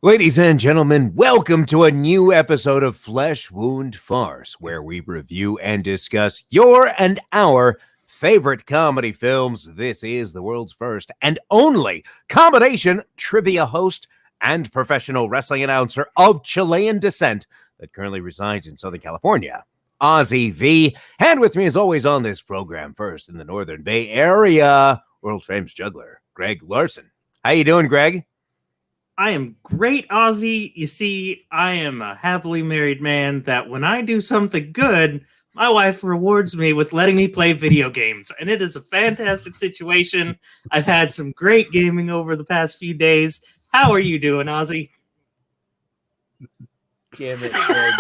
Ladies and gentlemen, welcome to a new episode of Flesh Wound Farce, where we review and discuss your and our favorite comedy films. This is the world's first and only combination trivia host and professional wrestling announcer of Chilean descent that currently resides in Southern California, Ozzy V. And with me, as always, on this program, first in the Northern Bay Area, world-famous juggler, Greg Larson. How you doing, Greg? I am great, Ozzy. You see, I am a happily married man that when I do something good, my wife rewards me with letting me play video games. And it is a fantastic situation. I've had some great gaming over the past few days. How are you doing, Ozzy? Damn it, Greg.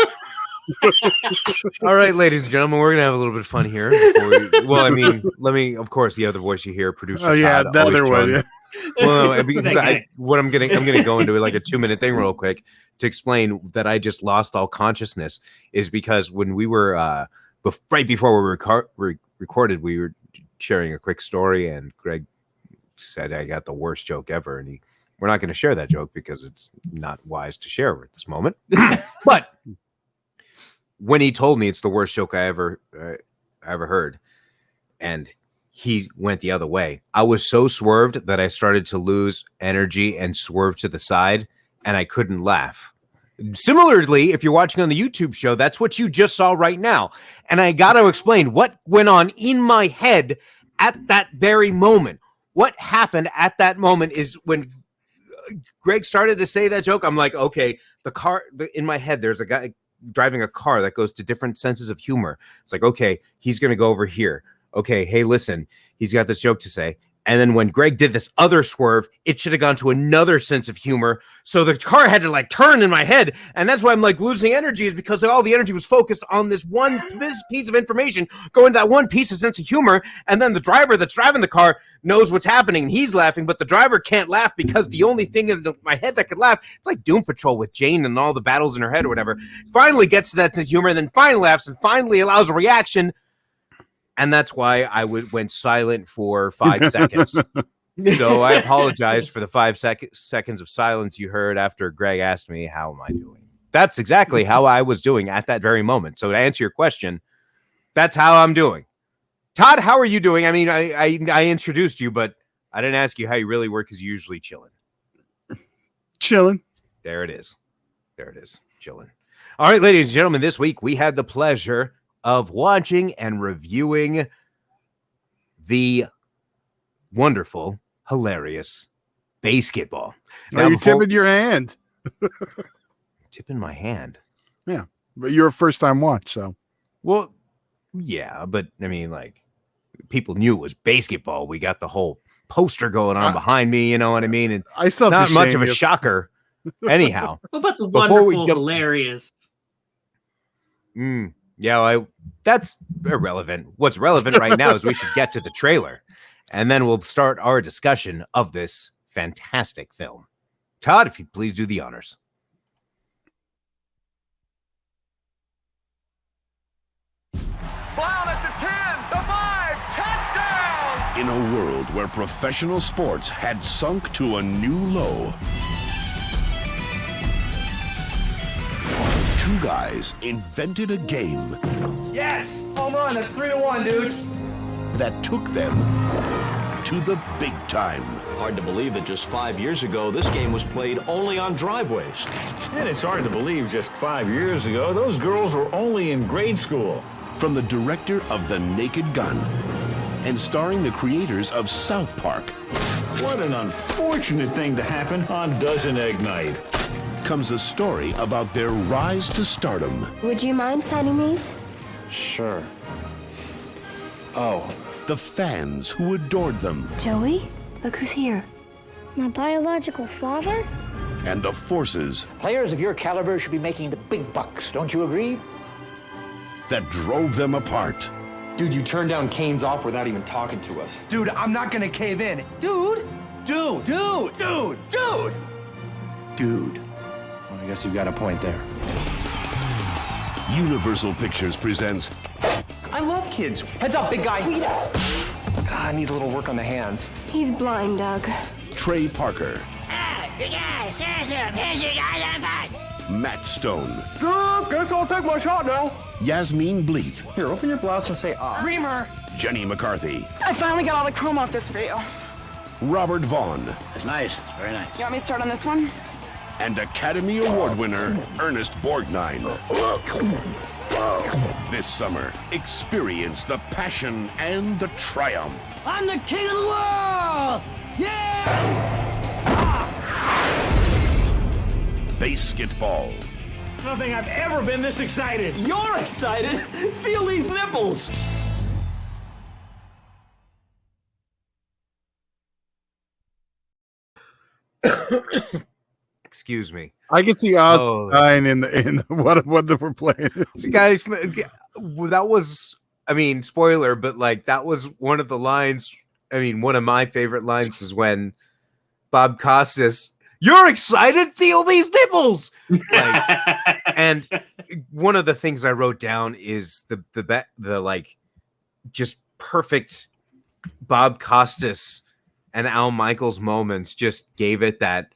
All right, ladies and gentlemen, we're going to have a little bit of fun here. Let me, of course, the other voice you hear, producer Todd, the other one, yeah. Well, because I'm gonna go into like a 2-minute thing real quick to explain that I just lost all consciousness is because when we were right before we recorded, we were sharing a quick story, and Greg said I got the worst joke ever, and we're not going to share that joke because it's not wise to share at this moment. But when he told me it's the worst joke I ever heard, and he went the other way, I was so swerved that I started to lose energy and swerve to the side, and I couldn't laugh. Similarly, if you're watching on the YouTube show, that's what you just saw right now. And I got to explain what went on in my head at that very moment. What happened at that moment is when Greg started to say that joke, I'm like, okay, in my head, there's a guy driving a car that goes to different senses of humor. It's like, okay, he's going to go over here. Okay, hey, listen, he's got this joke to say. And then when Greg did this other swerve, it should have gone to another sense of humor. So the car had to like turn in my head. And that's why I'm like losing energy, is because all the energy was focused on this piece of information, going to that one piece of sense of humor. And then the driver that's driving the car knows what's happening and he's laughing, but the driver can't laugh because the only thing in my head that could laugh, it's like Doom Patrol with Jane and all the battles in her head or whatever, finally gets to that sense of humor and then finally laughs and finally allows a reaction. And that's why I went silent for 5 seconds. So I apologize for the 5 seconds of silence you heard after Greg asked me, how am I doing? That's exactly how I was doing at that very moment. So to answer your question, that's how I'm doing. Todd, how are you doing? I mean, I introduced you, but I didn't ask you how you really were because you're usually chilling. Chilling. There it is. Chilling. All right, ladies and gentlemen, this week we had the pleasure of watching and reviewing the wonderful, hilarious BASEKETBALL. Are you tipping your hand? Tipping my hand? Yeah, but you're a first-time watch, so. Well, yeah, but I mean, like, people knew it was BASEKETBALL. We got the whole poster going on behind me, you know what I mean? And I still not much of a shocker. Anyhow. What about the wonderful, hilarious? Yeah, that's irrelevant. What's relevant right now is we should get to the trailer, and then we'll start our discussion of this fantastic film. Todd, if you please do the honors. Brown at the 10, the 5, touchdown! In a world where professional sports had sunk to a new low, two guys invented a game. Yes! Home run, that's 3-1, dude. That took them to the big time. Hard to believe that just 5 years ago, this game was played only on driveways. And it's hard to believe just 5 years ago, those girls were only in grade school. From the director of The Naked Gun and starring the creators of South Park. What an unfortunate thing to happen on Dozen Egg Night. Comes a story about their rise to stardom. Would you mind signing these? Sure. Oh. The fans who adored them. Joey, look who's here. My biological father? And the forces. Players of your caliber should be making the big bucks, don't you agree? That drove them apart. Dude, you turned down Kane's offer without even talking to us. Dude, I'm not gonna cave in. Dude! Well, I guess you've got a point there. Universal Pictures presents... I love kids. Heads up, big guy. Ah, needs a little work on the hands. He's blind, Doug. Trey Parker. Matt Stone, Guess I'll take my shot now. Yasmin Bleeth, Here, open your blouse and say ah. Reamer, Jenny McCarthy, I finally got all the chrome off this for you. Robert Vaughn, It's nice. It's very nice. You want me to start on this one? and Academy Award winner Ernest Borgnine. This summer, experience the passion and the triumph. I'm the king of the world! Yeah! BASEKETBALL. I don't think I've ever been this excited. You're excited? Feel these nipples. Excuse me. I can see Oz dying in what we're playing. See, guys, that was, I mean, spoiler, but like that was one of the lines. I mean, one of my favorite lines is when Bob Costas, "You're excited? Feel these nipples." Like, and one of the things I wrote down is the like just perfect Bob Costas and Al Michaels moments just gave it that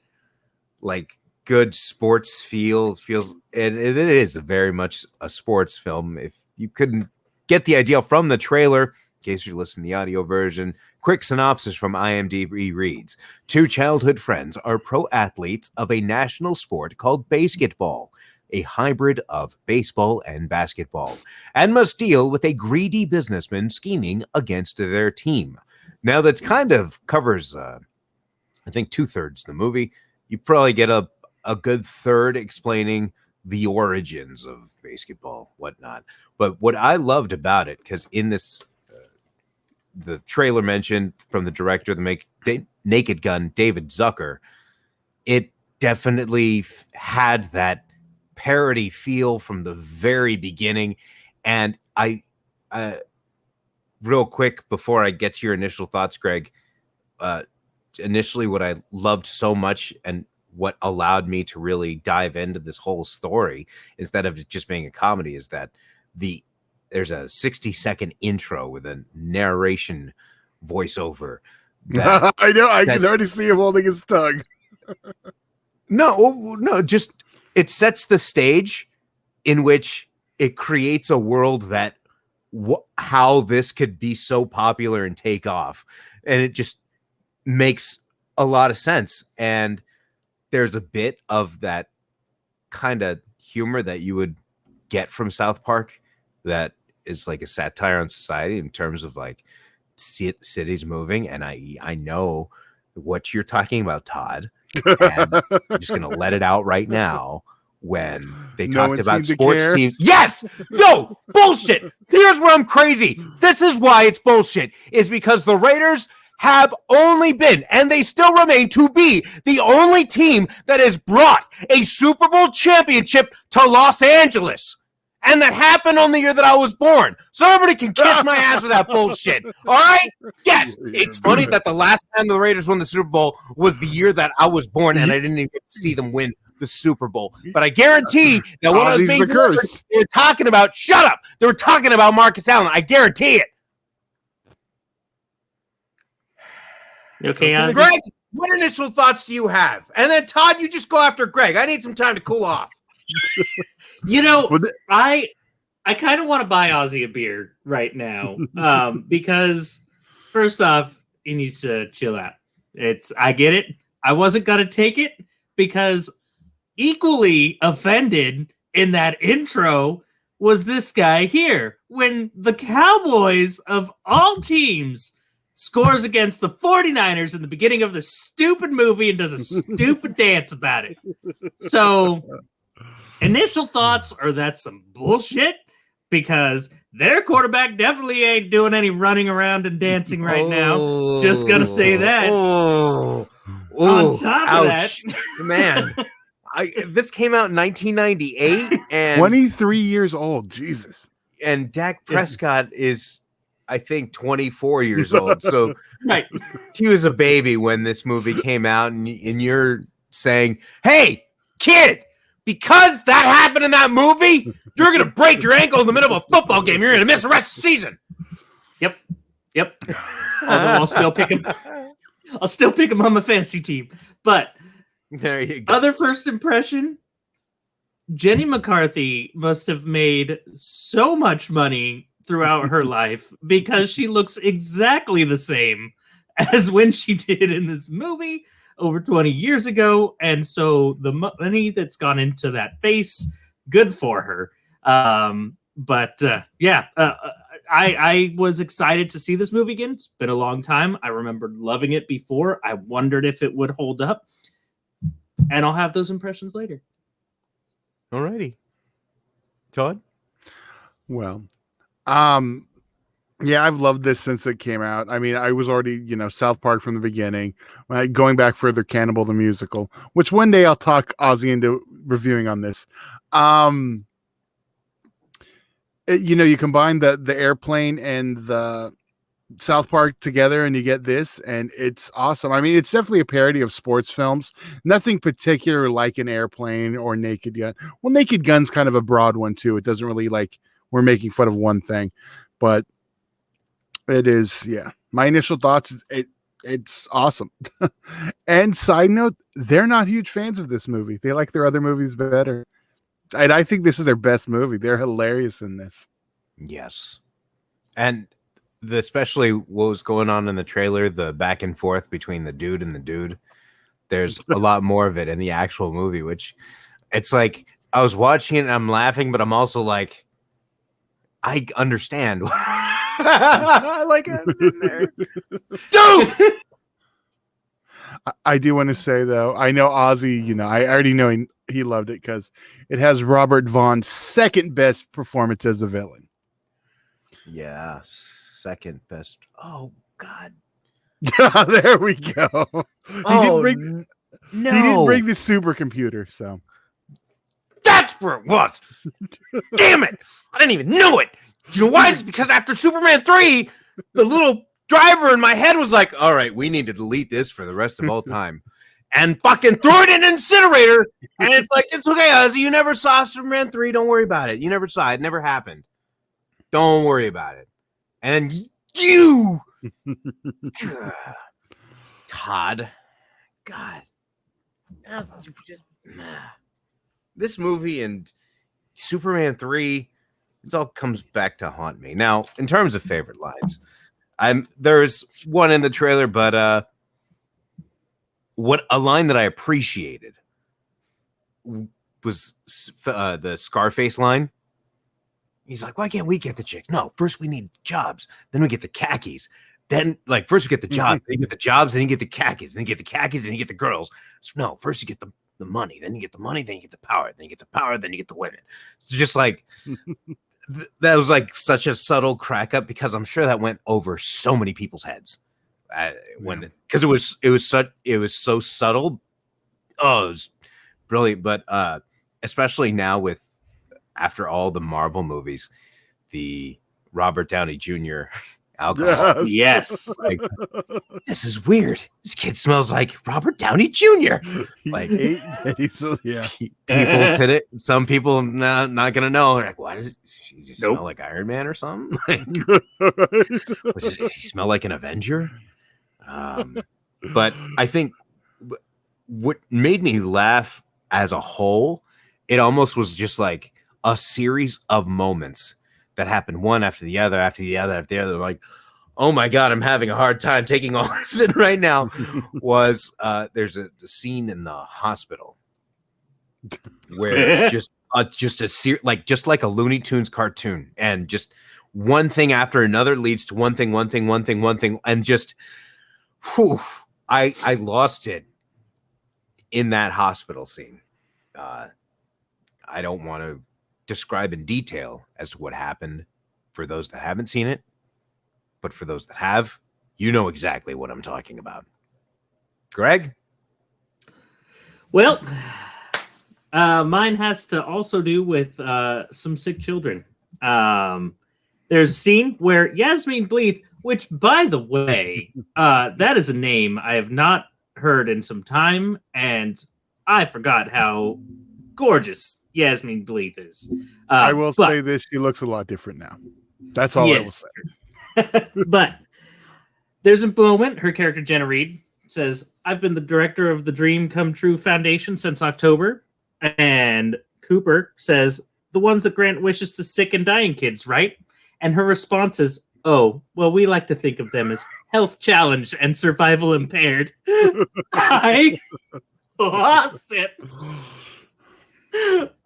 like good sports feels, and it is very much a sports film. If you couldn't get the idea from the trailer, in case you're listening to the audio version, quick synopsis from IMDb reads: two childhood friends are pro athletes of a national sport called basketball, a hybrid of baseball and basketball, and must deal with a greedy businessman scheming against their team. Now that's kind of covers, I think, 2/3 the movie. You probably get a good third explaining the origins of basketball, whatnot. But what I loved about it, because in this, the trailer mentioned from the director of the Naked Gun, David Zucker, it definitely had that parody feel from the very beginning. And I real quick, before I get to your initial thoughts, Greg, initially what I loved so much and what allowed me to really dive into this whole story instead of it just being a comedy is that there's a 60-second intro with a narration voiceover. That, I know. I can already see him holding his tongue. No, just it sets the stage in which it creates a world that how this could be so popular and take off. And it just makes a lot of sense. And there's a bit of that kind of humor that you would get from South Park that is like a satire on society in terms of like cities moving. And I know what you're talking about, Todd. And I'm just going to let it out right now. When they talked about sports teams. Yes! No! Bullshit! Here's where I'm crazy. This is why it's bullshit. Is because the Raiders have only been, and they still remain to be, the only team that has brought a Super Bowl championship to Los Angeles. And that happened on the year that I was born. So everybody can kiss my ass with that bullshit. All right? Yes. It's funny that the last time the Raiders won the Super Bowl was the year that I was born, and I didn't even get to see them win the Super Bowl. But I guarantee that when I was being born, they were talking about, shut up, they were talking about Marcus Allen. I guarantee it. You okay, Ozzy? Greg, what initial thoughts do you have? And then Todd, you just go after Greg. I need some time to cool off. You know, I kind of want to buy Ozzy a beer right now because first off, he needs to chill out. I get it. I wasn't going to take it because equally offended in that intro was this guy here when the Cowboys of all teams scores against the 49ers in the beginning of the stupid movie and does a stupid dance about it. So initial thoughts are that's some bullshit because their quarterback definitely ain't doing any running around and dancing right now. Just gonna say that. On top of that, man, this came out in 1998 and 23 years old. Jesus. And Dak Prescott is, I think, 24 years old. So right. He was a baby when this movie came out, and you're saying, hey, kid, because that happened in that movie, you're going to break your ankle in the middle of a football game. You're going to miss the rest of the season. Yep. Although I'll still pick him on my fantasy team. But There you go. Other first impression, Jenny McCarthy must have made so much money throughout her life because she looks exactly the same as when she did in this movie over 20 years ago. And so the money that's gone into that face, good for her. I was excited to see this movie again. It's been a long time. I remembered loving it before. I wondered if it would hold up. And I'll have those impressions later. Alrighty. Todd? Well, yeah, I've loved this since it came out. I mean, I was already, South Park from the beginning. Going back further, Cannibal the Musical, which one day I'll talk Ozzy into reviewing on this. You combine the airplane and the South Park together and you get this, and it's awesome. I mean, it's definitely a parody of sports films. Nothing particular like an airplane or Naked Gun. Well, Naked Gun's kind of a broad one too. It doesn't really we're making fun of one thing, but it is, yeah. My initial thoughts, it's awesome. And side note, they're not huge fans of this movie. They like their other movies better. And I think this is their best movie. They're hilarious in this. Yes. And especially what was going on in the trailer, the back and forth between the dude and the dude. There's a lot more of it in the actual movie, which it's like I was watching it and I'm laughing, but I'm also like, I understand. Like I'm in there. Dude! I do want to say, though, I know Ozzy, I already know he loved it because it has Robert Vaughn's second best performance as a villain. Yeah, second best. Oh, God. There we go. No. He didn't bring the supercomputer, so. That's where it was. Damn it. I didn't even know it. You know why? It's because after Superman 3, the little driver in my head was like, all right, we need to delete this for the rest of all time. And fucking threw it in an incinerator. And it's like, it's okay, Ozzy. You never saw Superman 3. Don't worry about it. You never saw it. It never happened. Don't worry about it. And you, Todd, God, this movie and Superman 3, it all comes back to haunt me. Now, in terms of favorite lines, there's one in the trailer, but what a line that I appreciated was the Scarface line. He's like, why can't we get the chicks? No, first we need jobs, then we get the khakis. Then, first we get the jobs, then you get the jobs, then you get the khakis, then you get the khakis, then you get the girls. So no, first you get the money, then you get the money, then you get the power, then you get the power, then you get the women. So just like that was like such a subtle crack up because I'm sure that went over so many people's heads because it was so subtle. Oh, it was brilliant. But especially now with after all the Marvel movies, the Robert Downey Jr. alcohol. Yes. Like, this is weird. This kid smells like Robert Downey Jr. Like, yeah. People today, some people not gonna know. They're like, why does he just smell like Iron Man or something? Does he smell like an Avenger? But I think what made me laugh as a whole, it almost was just like a series of moments that happened one after the other, after the other, after the other. Like, oh my God, I'm having a hard time taking all this in right now. Was there's a scene in the hospital where just like a Looney Tunes cartoon, and just one thing after another leads to one thing, and just, I lost it in that hospital scene. I don't want to describe in detail as to what happened for those that haven't seen it, but for those that have, you know exactly what I'm talking about. Greg? Well, mine has to also do with some sick children. There's a scene where Yasmin Bleeth, which, by the way, that is a name I have not heard in some time, and I forgot how gorgeous Yasmin Bleeth is. I will say this, she looks a lot different now. That's all I will say. But there's a moment, her character Jenna Reed says, I've been the director of the Dream Come True Foundation since October. And Cooper says, the ones that grant wishes to sick and dying kids, right? And her response is, oh, well, we like to think of them as health challenged and survival impaired. I lost it.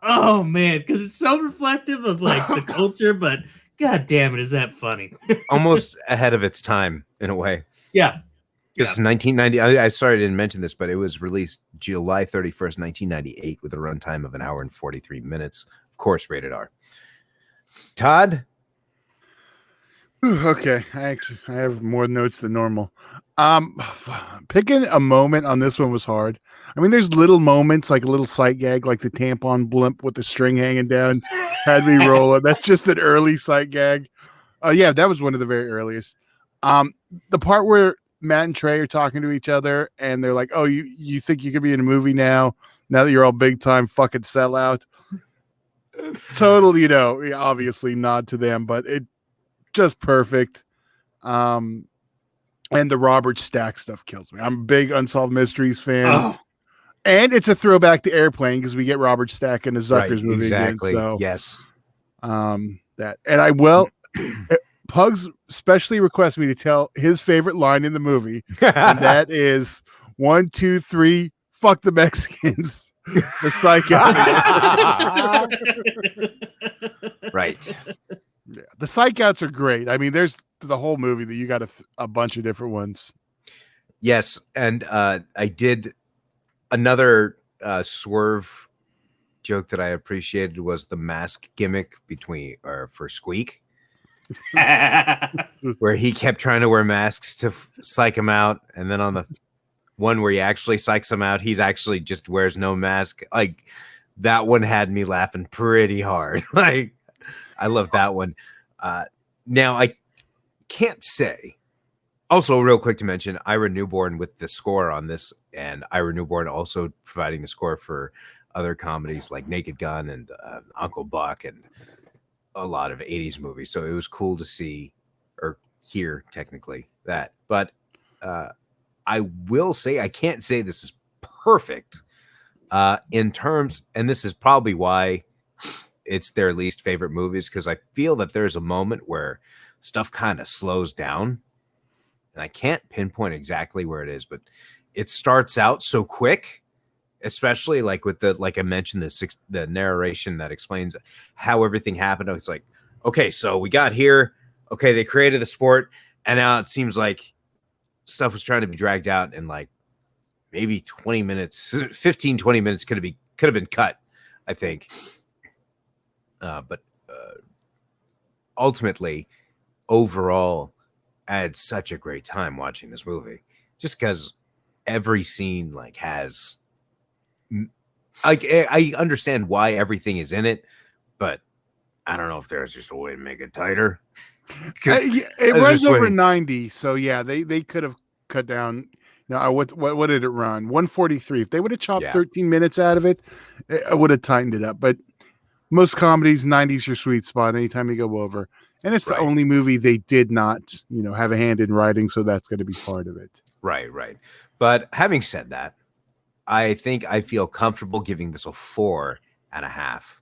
Oh, man, because it's so reflective of like the culture, but god damn it, is that funny. Almost ahead of its time in a way. Yeah. Because 1990, I sorry I didn't mention this, but it was released July 31st, 1998 with a runtime of 1 hour and 43 minutes. Of course, rated R. Todd? Okay, I have more notes than normal. Picking a moment on this one was hard. I mean, there's little moments like a little sight gag, like the tampon blimp with the string hanging down, had me rolling. That's just an early sight gag. Yeah, that was one of the very earliest. The part where Matt and Trey are talking to each other, and they're like, "Oh, you think you could be in a movie now that you're all big time fucking sellout?" Totally, obviously nod to them, but it just perfect. And the Robert Stack stuff kills me. I'm a big Unsolved Mysteries fan, and it's a throwback to Airplane because we get Robert Stack in the Zucker's movie exactly. again. So yes, that, and I will. Pugs specially requests me to tell his favorite line in the movie, and that is 1, 2, 3, fuck the Mexicans. The psycho. Right. Yeah, the psych outs are great. I mean, there's the whole movie that you got a bunch of different ones. Yes, and I did another swerve joke that I appreciated was the mask gimmick for Squeak. Where he kept trying to wear masks to psych him out, and then on the one where he actually psychs him out, he's actually just wears no mask. Like that one had me laughing pretty hard. Like I love that one. Now I can't say. Also, real quick to mention, Ira Newborn with the score on this, and Ira Newborn also providing the score for other comedies like Naked Gun and Uncle Buck and a lot of 80s movies. So it was cool to see or hear technically that. But I will say, I can't say this is perfect in terms, and this is probably why it's their least favorite movies, because I feel that there's a moment where stuff kind of slows down. And I can't pinpoint exactly where it is, but it starts out so quick. Especially like with like I mentioned, the narration that explains how everything happened. It's like, okay, so we got here. Okay, they created the sport, and now it seems like stuff was trying to be dragged out, and like maybe 20 minutes, 15, 20 minutes could have been cut, I think. But ultimately, overall, I had such a great time watching this movie, just because every scene like has. I understand why everything is in it, but I don't know if there's just a way to make it tighter. It runs over 90, so yeah, they could have cut down. What did it run? 143. If they would have chopped 13 minutes out of it, I would have tightened it up. But most comedies, 90's your sweet spot. Anytime you go over, and it's the only movie they did not, have a hand in writing, so that's going to be part of it. Right. But having said that, I think I feel comfortable giving this a 4.5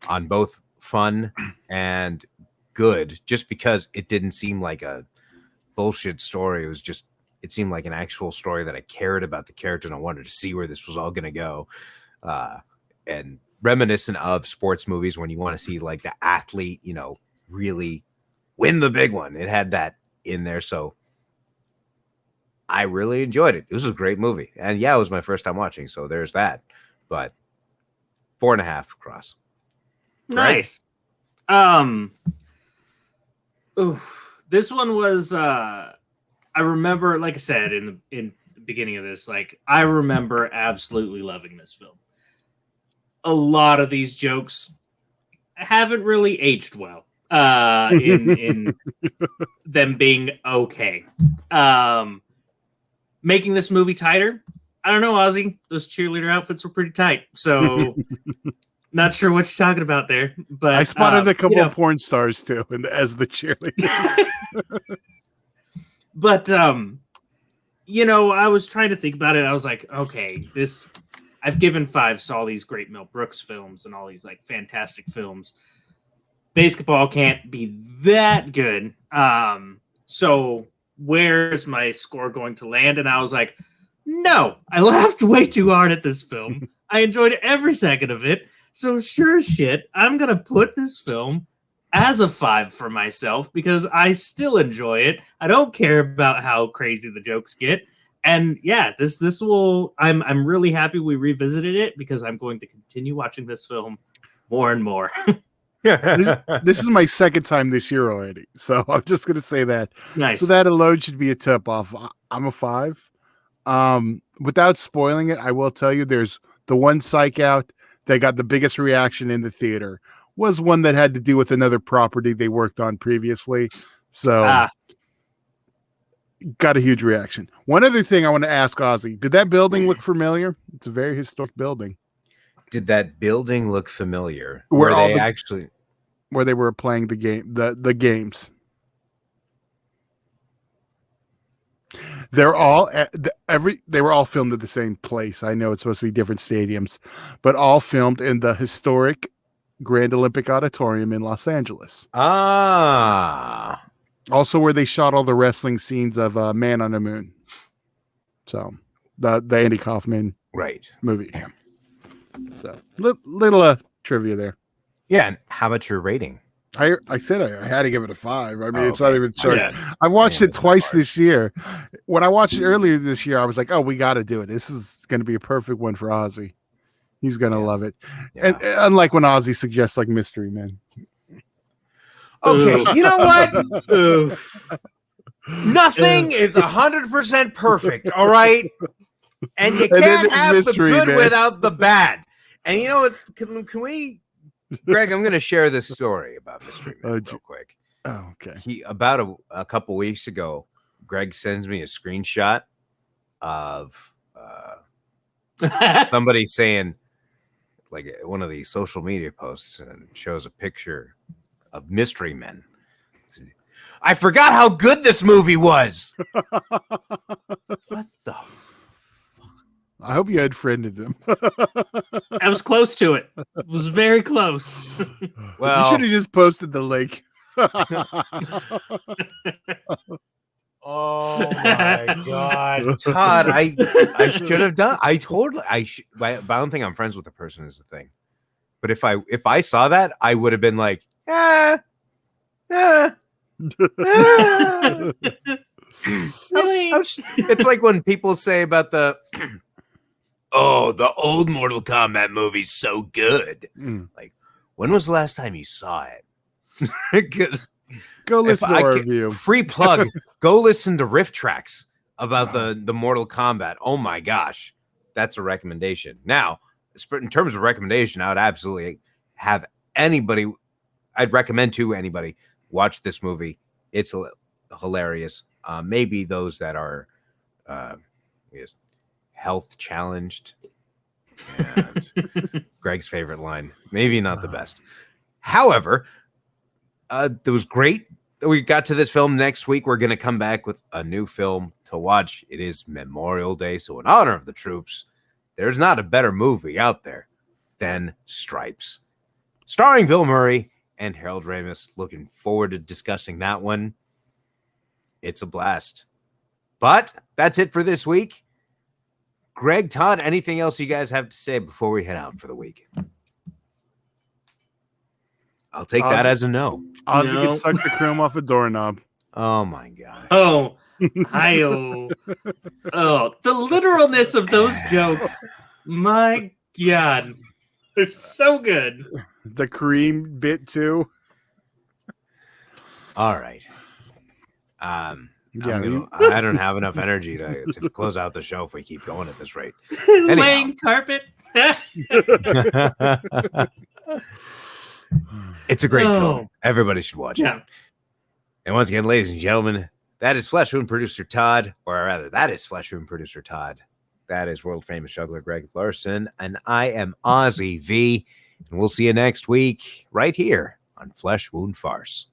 on both fun and good, just because it didn't seem like a bullshit story. It seemed like an actual story that I cared about the character and I wanted to see where this was all going to go. And reminiscent of sports movies when you want to see like the athlete, really win the big one. It had that in there. So I really enjoyed it. It was a great movie. And yeah, it was my first time watching. So there's that. But 4.5 across. Nice. This one was I remember, like I said in the beginning of this, like I remember absolutely loving this film. A lot of these jokes haven't really aged well in them being okay. Making this movie tighter, I don't know, Ozzy. Those cheerleader outfits were pretty tight. So not sure what you're talking about there. But I spotted a couple of porn stars too, as the cheerleader. But I was trying to think about it. I was like, okay, I've given 5 to all these great Mel Brooks films and all these like fantastic films. Basketball can't be that good. So where's my score going to land? And I was like, no, I laughed way too hard at this film. I enjoyed every second of it. So sure as shit, I'm going to put this film as a 5 for myself because I still enjoy it. I don't care about how crazy the jokes get. And yeah, this will, I'm really happy we revisited it because I'm going to continue watching this film more and more. This is my second time this year already. So I'm just going to say that. Nice. So that alone should be a tip off. I'm a 5. Without spoiling it, I will tell you there's the one psych out that got the biggest reaction in the theater was one that had to do with another property they worked on previously. So got a huge reaction. One other thing I want to ask Ozzy, did that building look familiar? It's a very historic building. Did that building look familiar? Where they were playing the game, the games. They're all they were all filmed at the same place. I know it's supposed to be different stadiums, but all filmed in the historic Grand Olympic Auditorium in Los Angeles. Ah. Also where they shot all the wrestling scenes of Man on the Moon. So the Andy Kaufman movie. Yeah. So little trivia there. Yeah, and how about your rating? I said I had to give it a 5. I mean, it's not even short. I've watched it twice this year. When I watched it earlier this year, I was like, oh, we got to do it. This is going to be a perfect one for Ozzy. He's going to love it. Yeah. And unlike when Ozzy suggests like Mystery Men. Okay, you know what? Nothing is 100% perfect, all right? And you can't have the good without the bad. And you know what? Can we... Greg, I'm going to share this story about Mystery Man real quick. Oh, okay. About a couple weeks ago, Greg sends me a screenshot of somebody saying, like one of these social media posts, and shows a picture of Mystery Men. I forgot how good this movie was. What the I hope you had friended them. I was close to it. It was very close. Well, you should have just posted the link. Oh my God, Todd! I should have done. I don't think I'm friends with the person is the thing. But if I saw that, I would have been like, It's like when people say about the the old Mortal Kombat movie's so good. Like, when was the last time you saw it? Go listen to our review. Free plug. Go listen to riff tracks about the Mortal Kombat. Oh my gosh, that's a recommendation. Now, in terms of recommendation, I would absolutely have anybody. I'd recommend to anybody watch this movie. It's hilarious. Maybe those that are health challenged. And Greg's favorite line, maybe not the best. However, it was great that we got to this film. Next week, we're going to come back with a new film to watch. It is Memorial Day, so in honor of the troops, there's not a better movie out there than Stripes, starring Bill Murray and Harold Ramis. Looking forward to discussing that one. It's a blast. But that's it for this week. Greg, Todd, anything else you guys have to say before we head out for the week? I'll take that as a no. Ozzy can suck the chrome off a doorknob. Oh my God. Oh, the literalness of those jokes. My God. They're so good. The cream bit too. All right. I don't have enough energy to close out the show if we keep going at this rate. Laying carpet. It's a great film. Everybody should watch it. And once again, ladies and gentlemen, that is Flesh Wound producer Todd, or rather, that is Flesh Wound producer Todd. That is world famous juggler Greg Larson, and I am Ozzy V. And we'll see you next week right here on Flesh Wound Farce.